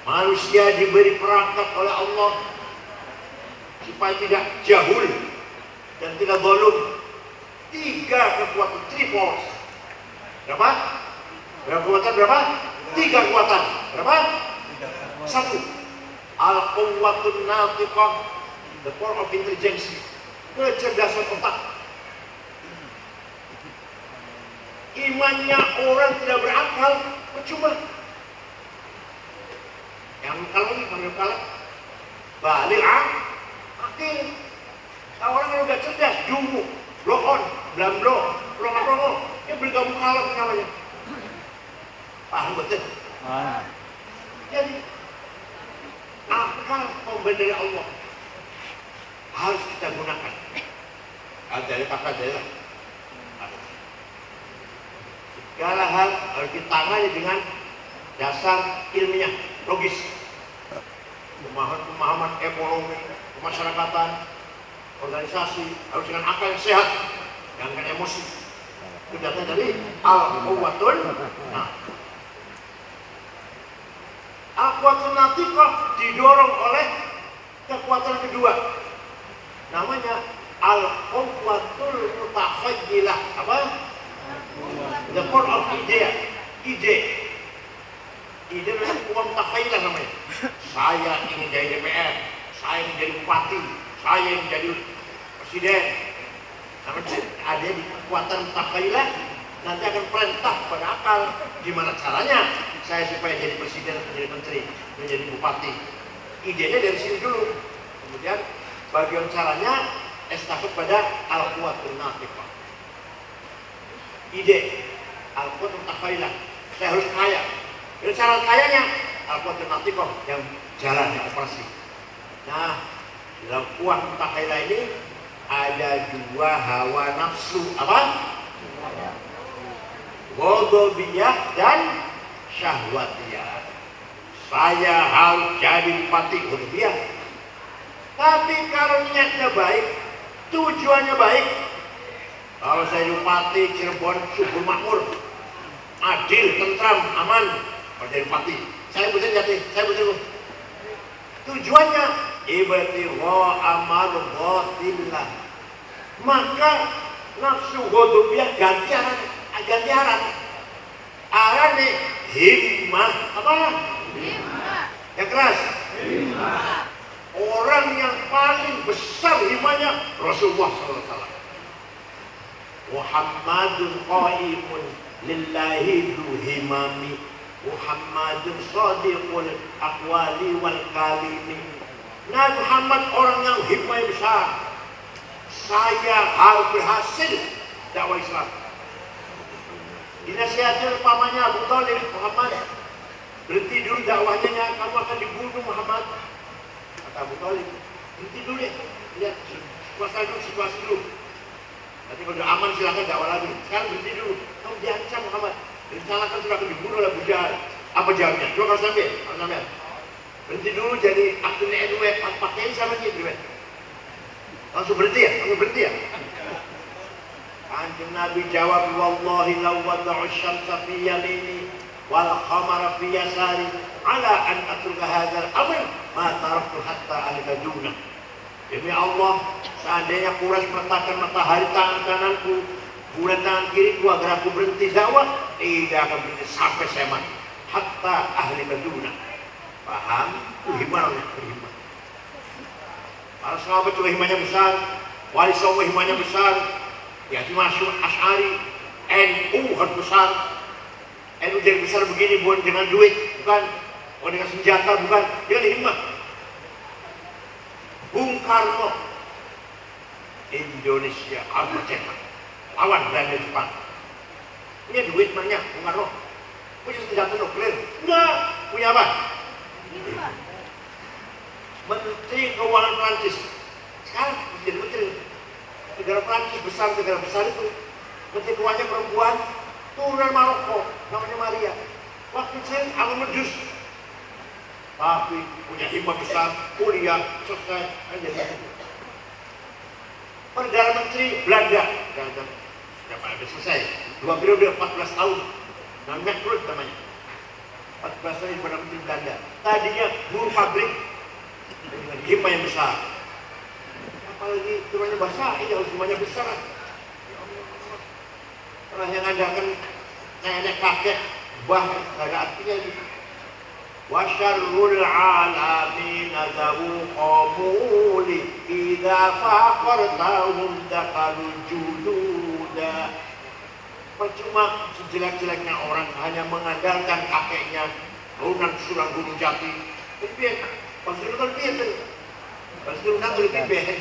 Manusia diberi perangkat oleh Allah supaya tidak jahul dan tidak zalim. 3 kekuatan, 3 force. Berapa? Berapa kekuatan? Berapa? 3 kekuatan. Berapa? 1. Al-quwwatun natiqah, the power of intelligence, kecerdasan otak. Imannya orang tidak berakal, percuma. Yang kalau ini panggil kalah, balik akil. Nah, orang yang udah cerdas, dungu, blow on, blamblo, plongo, dia bergabung kalah namanya. Paham betul? Jadi akal pemberi dari Allah harus kita gunakan. Ada kata adalah segala hal harus ditangani dengan dasar ilmiah, logis, pemahaman ekonomi, kemasyarakatan, organisasi harus dengan akal yang sehat, jangan dengan emosi. Itu datang dari al-quwwatul al-quwwatul natiqah didorong oleh kekuatan kedua, namanya al-quwwatul mutakhayyilah. Apa? The power of idea. Ide adalah kuat mutakhayyilah namanya. Saya ingin jadi DPR, saya ingin jadi bupati, saya ingin jadi presiden. Namanya ada di kekuatan mutakhayyilah, nanti akan perintah pada akal gimana caranya saya supaya jadi presiden, menjadi menteri, menjadi bupati. Idenya dari sini dulu, kemudian bagian caranya estafet pada al-quwwatul natiqah. Ide al-quwwatul mutakhayyilah, saya harus kaya. Dan cara kayanya al-quwwatul natiqah yang jalan, yang operasi. Nah, dalam kuat mutakhayyilah ini ada dua hawa nafsu, apa? Ghadabiyah dan syahwatiyah. Saya harus jadi bupati, ghadabiyah. Tapi kalau niatnya baik, tujuannya baik, kalau saya bupati Cirebon subur makmur, adil, tentram, aman, kalau jadi bupati, saya betul jadi, saya betul. Tujuannya ibtigha amardhatillah. Maka nafsu ghadabiyah ganti arah. Arane himmah, apa? Himmah. Yang keras. Himmah. Orang yang paling besar himmahnya Rasulullah SAW. Muhammadun qaimun lillahi du himami, Muhammadun shadiqul aqwali wal kalimi. Nabi Muhammad orang yang himmah besar. Saya harus berhasil dakwah Islam. Dinasihati umpamanya Abu Thalib, Muhammad berhenti dulu dakwahnya, kamu akan dibunuh Muhammad. Kata Abu Thalib, berhenti dulu ya, lihat situasi dulu. Nanti kalau udah aman silakan dakwah lagi. Sekarang berhenti dulu, kamu diancam Muhammad, rencanakan sudah akan dibunuh oleh Abu Jahal. Apa jawabnya? Coba kalau sampai, berhenti dulu jadi akun NW, pakaiin sama gitu, langsung berhenti ya? Kanjeng Nabi jawab, wallahi law wada'u syamsa fi yamini wal qamara fi yasari ala an atruka hadzal amr ma taraktu hatta alika duna. Demi Allah, seandainya Quraisy meletakkan matahari tangan kananku, bulan tangan kiriku agar aku berhenti dakwah, tidak akan berhenti sampai saya mati. Hatta alika duna. Paham? Himahnya. Para sahabat juga himahnya besar, wali songo himahnya besar. Ya, masuk Asy'ari, NU harus besar. NU jadi besar begini bukan dengan duit, bukan, bukan dengan senjata, bukan, dengan himmah. Bung Karno, Indonesia harus merdeka, lawan Belanda Jepang. Punya duit banyak, Bung Karno. Punya senjata nuklir? Enggak. Punya apa? Menteri Keuangan Prancis. Sekarang jadi menteri. Negara Prancis besar, negara besar itu menteri keuangannya perempuan turunan Maroko, namanya Maria. Waktu saya akan medus, tapi punya himmah besar, kuliah selesai aja. Perdana Menteri Belanda, sudah selesai 2 periode 14 tahun, namanya Krut namanya, 14 tahun Perdana Menteri Belanda. Tadinya buruh pabrik dengan himmah yang besar. Apalagi rumahnya basah, iya rumahnya besar. Orang yang ngadakan nenek kakek, bah, gak ada artinya itu. Wa syarrul alamin azawu qamuli idza faqartahum dakhalu juluda. Percuma sejelek-jeleknya orang hanya mengandalkan kakeknya, lunan surang gunung jati. Tapi pasti kan biasa. Pasti lunan lebih biasa.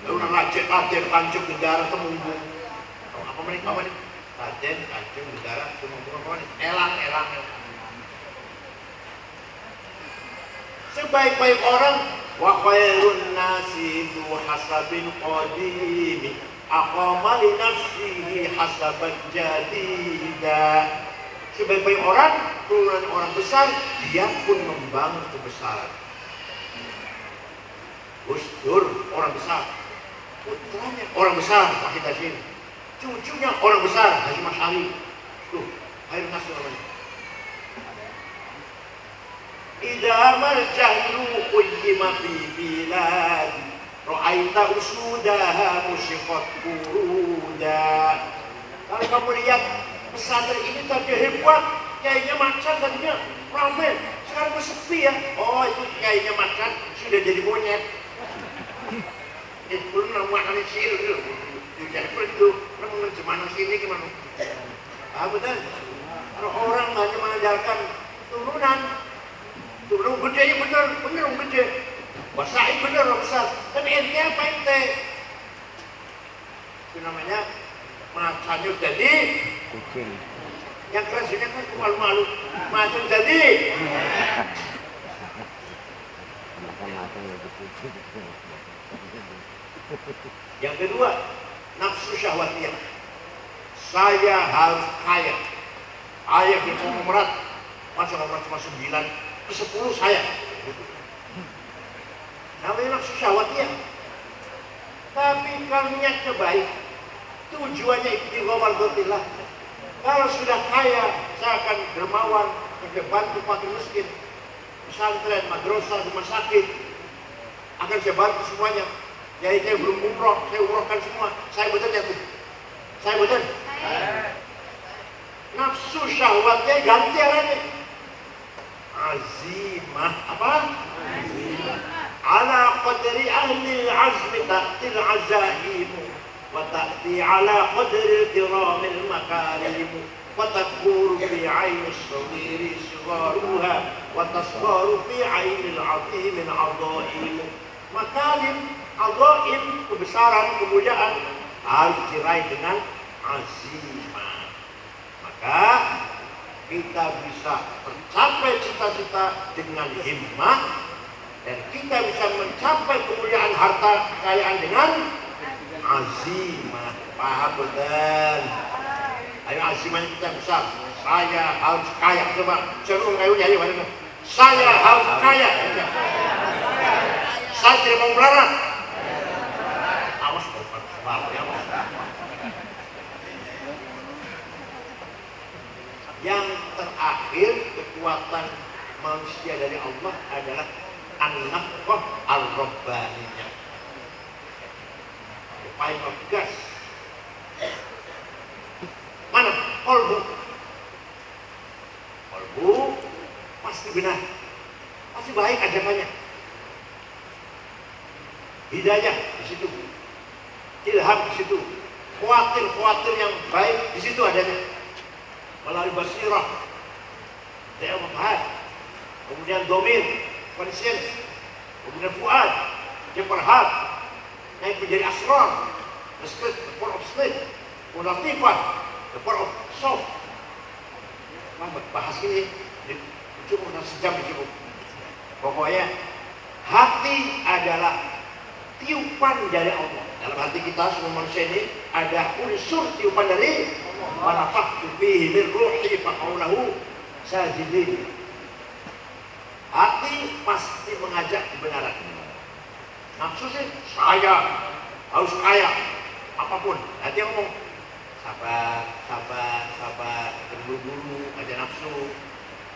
Lunan lacet kancung negara temumbung. Apa mereka apa nih? Lacet kancung negara temumbung apa nih? Elang. Sebaik-baik orang, wa khairun nasi du hasabin qadimi aqama li nafsihi hasaban jadida. Sebaik-baik orang, turunan orang besar, dia pun membangun kebesaran. Gus Dur orang besar, putranya orang besar, Pak Hidayat, cucunya orang besar, Haji Mas Ali. Tuh, khairun nasi namanya. Idza marjahlu qayyima fi bilad ra'aita usudaha musyiqat quruda. Kalau kamu lihat pesantren ini tadi hebat, kayaknya macan tadinya ramai, sekarang sepi ya. Oh, itu kayaknya macan sudah jadi monyet. Itu nama sihir itu. Jadi itu nama zaman sini gimana? Betul. Kalau orang hanya mengajarkan turunan gedenya bener gede. Wasain bener besar. Tapi ente apa ente? Itu namanya macannya jadi kucing. Yang kerasnya kan malu-malu. Macan jadi. Yang kedua, nafsu syahwatiyah. Saya harus kaya. Ayah di konglomerat, masa nomor cuma 9. Ke-10 saya. Namanya nafsu syahwatiyah. Tapi kalau niatnya baik, tujuannya ibtigha mardhatillah. Kalau sudah kaya, saya akan dermawan, bantu fakir miskin, pesantren, madrasah, rumah sakit, akan saya bantu semuanya. Jadi saya belum umroh, saya umrohkan semua. Saya betul ya tuh. Saya betul. Nafsu syahwatnya ganti arahnya. Azimah apa? Ala qadri ahli al-azmi ta'til azaimu wa ta'ti ala qadri al-kiramil makarimu wa takburu fi ayni as-saghiri sigharuha wa tasgharu fi ayni al-'azimi al-'azaimu. Makarim, azaim, kebesaran, kemuliaan harus diraih dengan azimah. Maka kita bisa mencapai cita-cita dengan himmah, dan kita bisa mencapai kemuliaan harta kekayaan dengan azimah. Paham betul? Ayo azimahnya kita besar. Saya harus kaya. Coba seru kayunya, ayo mana? Saya harus kaya. Saya tidak mau melarat. Awas kalau ya. Yang terakhir, kekuatan manusia dari Allah adalah an-nafqah al-rabbaniyah. Paling tegas. Mana? Qalbu. Qalbu pasti benar. Pasti baik ajakannya. Hidayah di situ. Ilham di situ. Khawatir yang baik di situ adanya. Melalui basirah, ta'amad, kemudian domir, conscience, kemudian fuad, jemperhat, naik menjadi asrar, the split, the power of split, latifah, the power of soft. Bahas ini cukup sejam cukup. Pokoknya hati adalah tiupan dari Allah. Dalam hati kita semua manusia ini ada unsur tiupan dari Wanafaktu fihi min ruhi faqaulahu sajidin. Hati pasti mengajak kebenaran. Nafsu sih, saya harus kaya, apapun. Hati ngomong, sabar, terburu-buru, aja nafsu.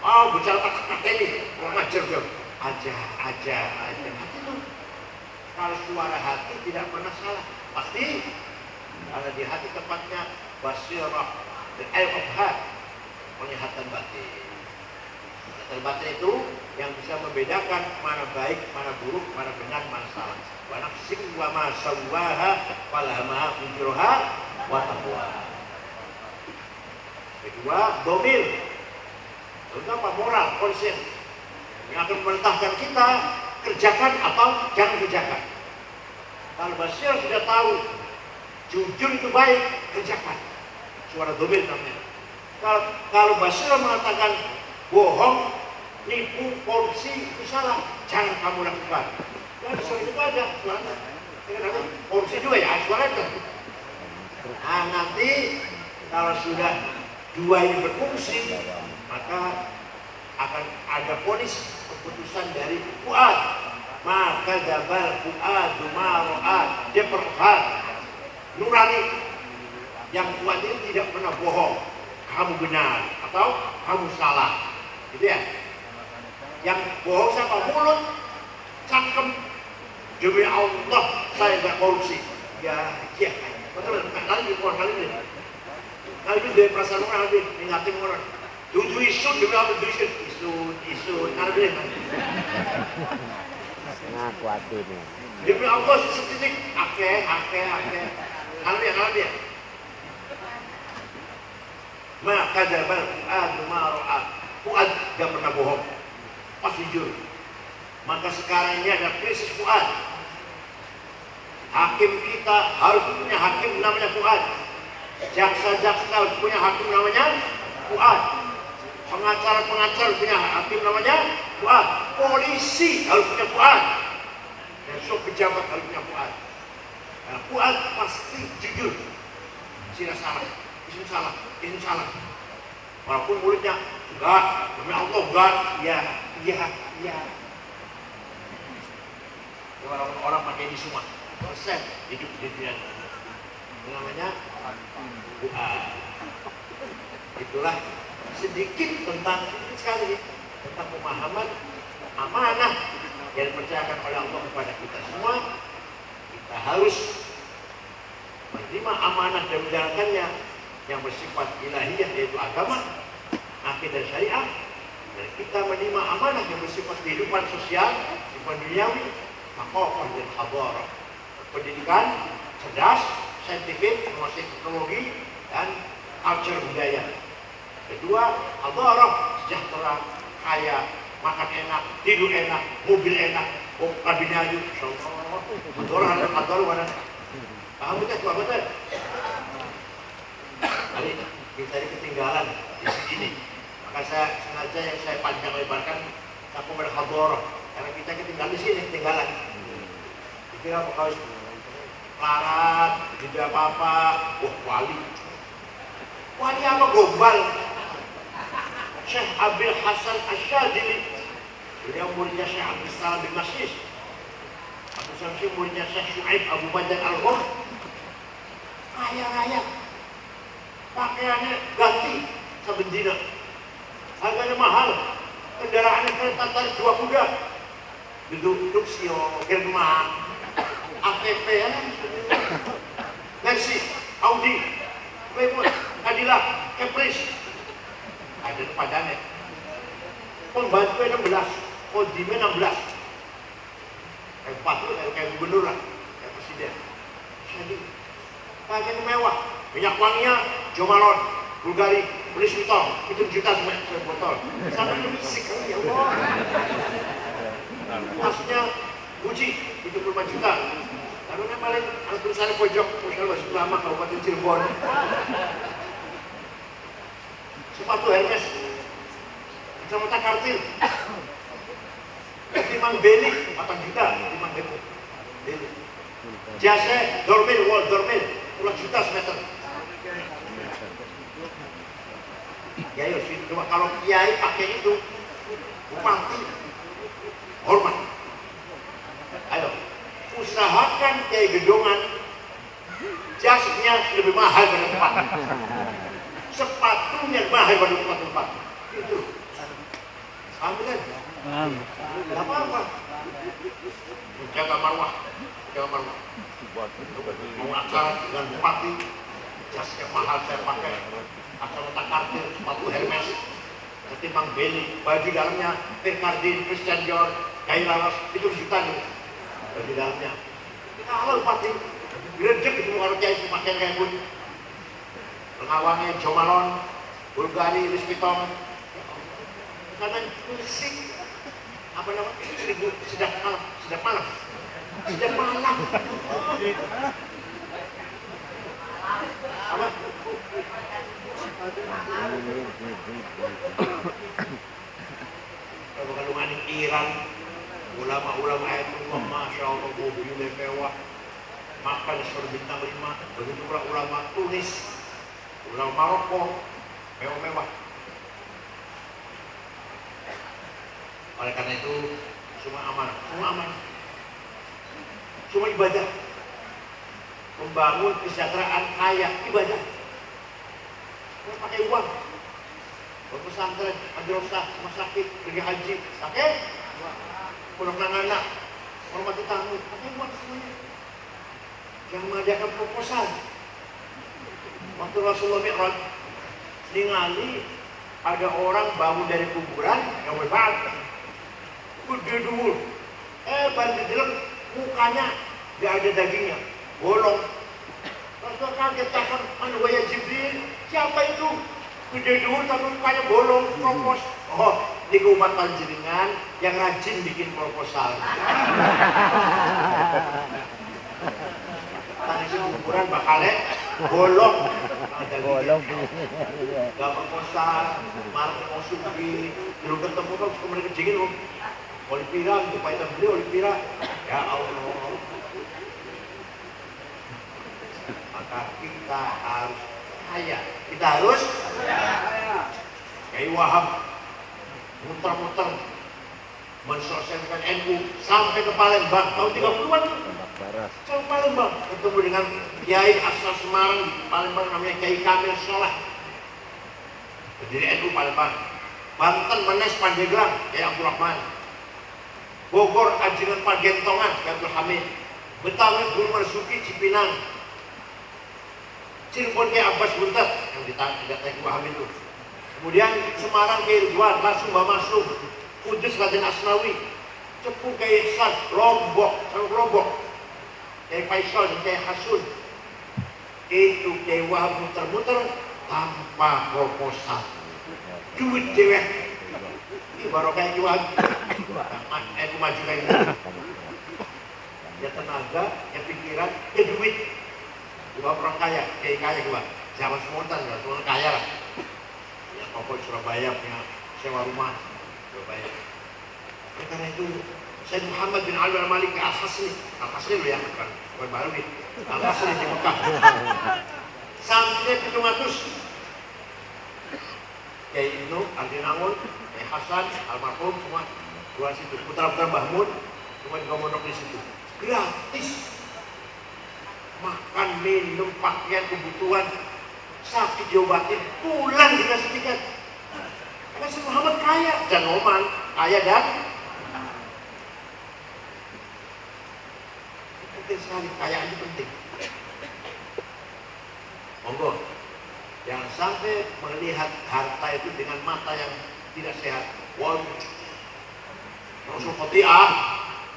Oh, bicara kata-kata ini, mau ngajar dia. Aja. Hati tuh, kalau suara hati tidak pernah salah. Pasti, kalau di hati tempatnya basirah, the eye of heart, penglihatan batin. Penglihatan batin itu yang bisa membedakan mana baik, mana buruk, mana benar, mana salah. Wa nafsin wa ma sawwaha falhamaha fujuraha wa taqwa. Kedua, domir. Terutama moral, konsen yang akan memerintahkan kita kerjakan atau jangan kerjakan. Kalau Basir sudah tahu jujur itu baik, kerjakan. Suara domir namanya. Kalau Basir mengatakan bohong, nipu, korupsi itu salah, jangan kamu lakukan. Dan suara itu ada suara. Korupsi juga ya, suara itu. Nah nanti kalau sudah dua ini berfungsi, maka akan ada vonis keputusan dari Fuad. Maka jabal Fuad Dumaro'ad, dia perhad nurani yang kuat ini tidak pernah bohong, kamu benar atau kamu salah, gitu ya. Yang bohong siapa? Mulut, cangkem, demi Allah saya nggak korupsi, ya betul. Kali di keluar kali ini kali dari perasaan orang lebih ingatin orang tujuh isu demi apa, tujuh isu kali ini ngaku hati nih. demi Allah setitik ake kali dia maka jabal Fuad Dumaro'ad, Fuad gak pernah bohong, pasti jujur. Maka sekarang ini ada krisis Fuad. Hakim kita harus punya hakim namanya Fuad. Jaksa-jaksa harus punya hakim namanya Fuad. Pengacara punya hakim namanya Fuad. Polisi harus punya Fuad. Dan semua pejabat harus punya Fuad. Nah, Fuad pasti jujur. Tidak salah, ini salah. Walaupun mulutnya enggak, demi Allah enggak, iya. Walaupun orang pakai ini semua, persen hidup di dunia. Namanya Fuad. Itulah sedikit tentang sekali tentang pemahaman amanah yang dipercayakan oleh Allah kepada kita semua. Kita harus menerima amanah dan menjalankannya yang bersifat ilahiyah, yaitu agama, akidah syariah. Dan kita menerima amanah yang bersifat kehidupan sosial, kehidupan duniawi, makofah dan hadarah, pendidikan cerdas, saintifik, termasuk teknologi dan culture budaya. Kedua, hadarah, sejahtera, kaya, makan enak, tidur enak, mobil enak, kabinnya aja, insyaallah. Hadarah dan hadarah mana? Paham betul, betul. Tadi kita ketinggalan di sini, maka saya sengaja yang saya panjang lebarkan aku berhadarah, karena kita ketinggalan di sini, ketinggalan. Kita kalau larat, tidak apa-apa, wali apa gombal? Syekh Abil Hasan Asyadili, beliau muridnya Syekh Abdul Salam bin Masjid. Abdul Salam muridnya Syekh Syuaib Abu Badan Al-Ghur. Kaya-kaya, pakaiannya ganti sebendina, harganya mahal, kendaraannya kereta tarik 2 kuda, duduk sio, German, ATP, Mercy, Audi, Plymouth, Cadillac, Caprice, ada padanya. Pembantu 16, kodimnya 16, kayak bupati, kayak gubernur lah, kayak presiden. Jadi pakaian mewah, minyak wanginya Jomalon, Bulgari, beli Sultan, itu juta semua botol. Sampai lebih bisik kali ya Allah. Tasnya Gucci, itu 5 juta. Lalu paling anak tulisannya pojok, Pusat Masjid Lama, Kabupaten Cirebon. Sepatu Hermes, kacamata kartil. Timang Beli, 4 juta, Timang Beli. Jasa dormil, wall dormil, 10 juta semeter. Ya yuk, cuma kalau kiai pakai itu, bupati, hormat. Ayo, usahakan kiai gedongan, jasnya lebih mahal pada tempat. Sepatunya mahal pada tempat-tempat. Itu. Paham kan? Paham. Tidak apa-apa. Menjaga marwah. Mau acara dengan bupati, jasnya mahal saya pakai. Kacamata kartil, sepatu Hermes, ketimbang Beli, baju dalamnya Pirkardin, Christian Dior, Gairalos, itu juta nih baju dalamnya. Kalau bupati, gredek itu kalau kiai pakaian kayak pun Pengawangnya Jomalon, Bulgari, Lispitong, karena musik apa namanya sedap malam, sedap malam, sedap malam. Apa? Kalau kalungan Iran, ulama-ulama itu, masya Allah, mobilnya mewah, makan berbintang 5. Begitu pula ulama Tunis, ulama Maroko, mewah-mewah. Oleh karena itu, semua aman, semua ibadah. Membangun kesejahteraan kaya, ibadah. Kita pakai uang. Pesantren, madrasah, rumah sakit, pergi haji, sakit. Pondok anak, hormati tamu, pakai uang semuanya. Jangan mengadakan proposal. Waktu Rasulullah Mi'raj, ningali ada orang bangun dari kuburan yang berbalik. Gede dulu, bantu jelek, mukanya gak ada dagingnya, bolong. Rasulullah kaget, takkan manusia Jibril, siapa itu? Gede dulu tapi mukanya bolong, propos. Oh, ini umat panjenengan yang rajin bikin proposal. Tadi si kuburan bakalnya bolong. Bolong. Gak proposal, marah mau sugi, belum ketemu kan kemudian kejingin loh. Olipira, supaya kita beli Olipira. Ya Allah. Maka kita harus kaya. Kita harus kaya. Kayak Wahab muter-muter mensosialisasikan NU sampai ke Palembang tahun 30-an. Sampai Palembang ketemu dengan Kiai asal Semarang di Palembang namanya Kiai Kamil Sholah. Pendiri NU Palembang. Banten Menes Pandeglang Kiai Abdurrahman. Bogor Ajengan Pagentongan Abdul Hamid. Betawi Guru Marzuki Cipinang. Cirebon Kiai Abbas Buntet yang ditanya Wahab itu. Kemudian Semarang Kiai Ridwan, langsung Mbah Masum. Kudus Raden Asnawi. Cepu Kiai Ihsan, Lombok. Kiai Faisal dan Kiai Hasun. Itu Kiai Wahab muter-muter tanpa proposal. Duit dewek. Ini baru kayak Kiai Wahab. Aku maju kayak gitu. Ya tenaga, ya pikiran, ya duit. Gua orang kaya, Kiai kaya gua. Zaman spontan, semua kaya lah. Ya pokok Surabaya punya sewa rumah Surabaya. Karena itu Said Muhammad bin Ali al-Malik Al-Hasni loh ya, bukan baru nih. Al-Hasni di Mekah. Sampai 700. Kiai Ibnu, Aldinangun, Kiai Hasan, almarhum semua dua situ. Putra-putra Mbah Mun semua juga mondok di situ. Gratis. Makan, minum, pakaian, kebutuhan, sakit diobatin, pulang dikasih tiket. Karena si Muhammad kaya, dan Oman kaya dan penting sekali, kaya itu penting. Monggo, jangan sampai melihat harta itu dengan mata yang tidak sehat. Wah, Rasul Khoti'ah,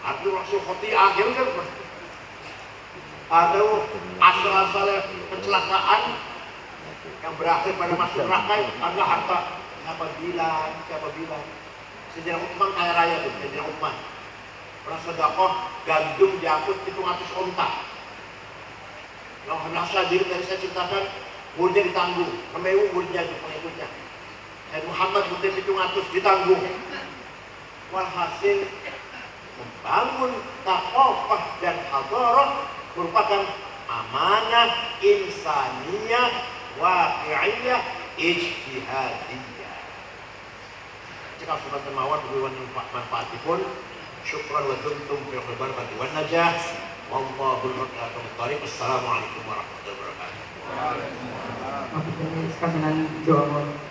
artinya Rasul Khoti'ah, ya udah. Ada asal-asal kecelakaan yang berakhir pada masuk neraka adalah harta. Siapa bilang? Sejarah Utsman kaya raya tuh, sejarah Utsman. Pernah sedekah gandum diangkut 700 onta. Yang hendak diri tadi saya ceritakan, muridnya ditanggung, kemewu muridnya itu pengikutnya. Dan Muhammad murid 700 ditanggung. Walhasil membangun taqafah dan hadarah merupakan amanah insaniyah waqi'iyah ijtihadiyah. Jika sudah termawar beriwan manfaatipun, syukran wa tuntum fi barakati wan najah. Wallahul muwaffiq. Assalamualaikum warahmatullahi wabarakatuh. Waalaikumsalam.